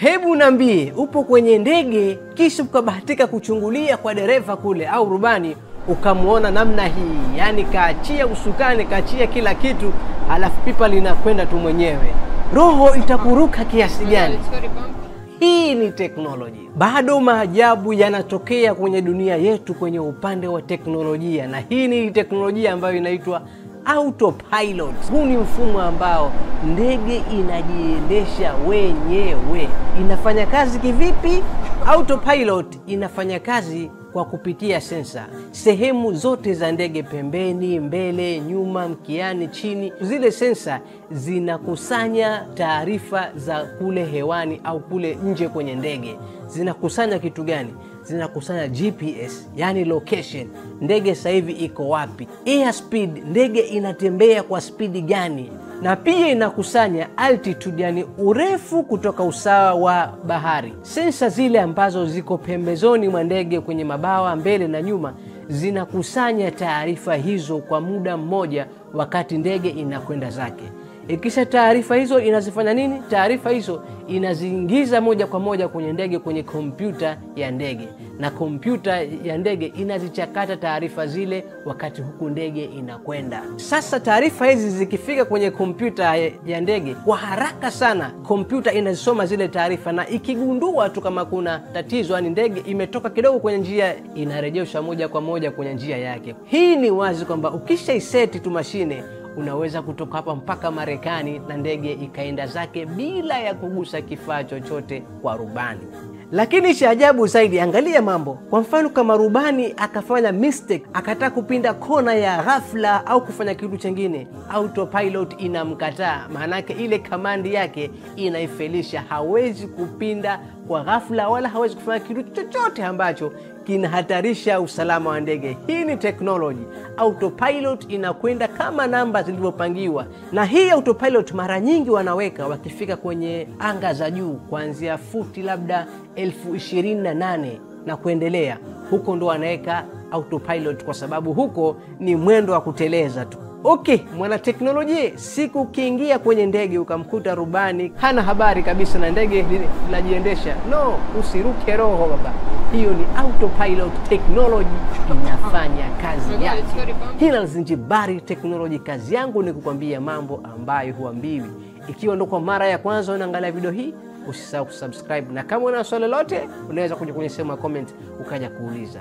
Hebu niambie, upo kwenye ndege kisha ukabahatika kuchungulia kwa dereva kule au rubani, ukamuona namna hii, yani kaachia usukani, kaachia kila kitu, halafu pipa linakwenda tu mwenyewe, roho itakuruka kiasi gani? Hii ni teknolojia. Bado maajabu yanatokea kwenye dunia yetu kwenye upande wa teknolojia, na hii ni teknolojia ambayo inaitwa autopilot. Huu ni mfumo ambao ndege inajiendesha wenyewe. Inafanya kazi kivipi? Autopilot inafanya kazi kwa kupitia sensa. Sehemu zote za ndege, pembeni, mbele, nyuma, mkiani, chini, zile sensa zinakusanya taarifa za kule hewani au kule nje kwenye ndege. Zinakusanya kitu gani? Zinakusanya GPS, yani location. Ndege sasa hivi iko wapi? Airspeed, ndege inatembea kwa spidi gani? Na pia inakusanya altitude, yani urefu kutoka usawa wa bahari. Sensa zile ambazo ziko pembezoni mwa ndege kwenye mabawa, mbele na nyuma, zinakusanya taarifa hizo kwa muda mmoja wakati ndege inakwenda zake. Ikisha taarifa hizo inazifanya nini? Taarifa hizo inaziingiza moja kwa moja kwenye ndege, kwenye kompyuta ya ndege, na kompyuta ya ndege inazichakata taarifa zile wakati huku ndege inakwenda. Sasa taarifa hizi zikifika kwenye kompyuta ya ndege, kwa haraka sana kompyuta inazisoma zile taarifa, na ikigundua tu kama kuna tatizo, yani ndege imetoka kidogo kwenye njia, inarejesha moja kwa moja kwenye njia yake. Hii ni wazi kwamba ukisha iseti tu mashine, unaweza kutoka hapa mpaka Marekani na ndege ikaenda zake bila ya kugusa kifaa chochote kwa rubani. Lakini cha ajabu zaidi, angalia mambo. Kwa mfano, kama rubani akafanya mistake, akataka kupinda kona ya ghafla au kufanya kitu chengine, autopilot inamkataa. Maanake ile kamandi yake inaifelisha, hawezi kupinda kwa ghafla wala hawezi kufanya kitu chochote ambacho kinahatarisha usalama wa ndege. Hii ni teknoloji. Autopilot inakwenda kama namba zilivyopangiwa, na hii autopilot mara nyingi wanaweka wakifika kwenye anga za juu, kuanzia futi labda 28,000 na kuendelea. Huko ndo wanaweka autopilot kwa sababu huko ni mwendo wa kuteleza tu. Okay, mwana teknolojia, siku ukiingia kwenye ndege ukamkuta rubani hana habari kabisa na ndege linajiendesha, no, usiruke roho baba. Hiyo ni autopilot technology inafanya kazi yake. Hilal Zinjibari Technology, kazi yangu ni kukwambia mambo ambayo huambiwi. Ikiwa ndo kwa mara ya kwanza unaangalia video hii, usisahau kusubscribe, na kama una swali lolote unaweza kuja kwenye sehemu ya comment ukaja kuuliza.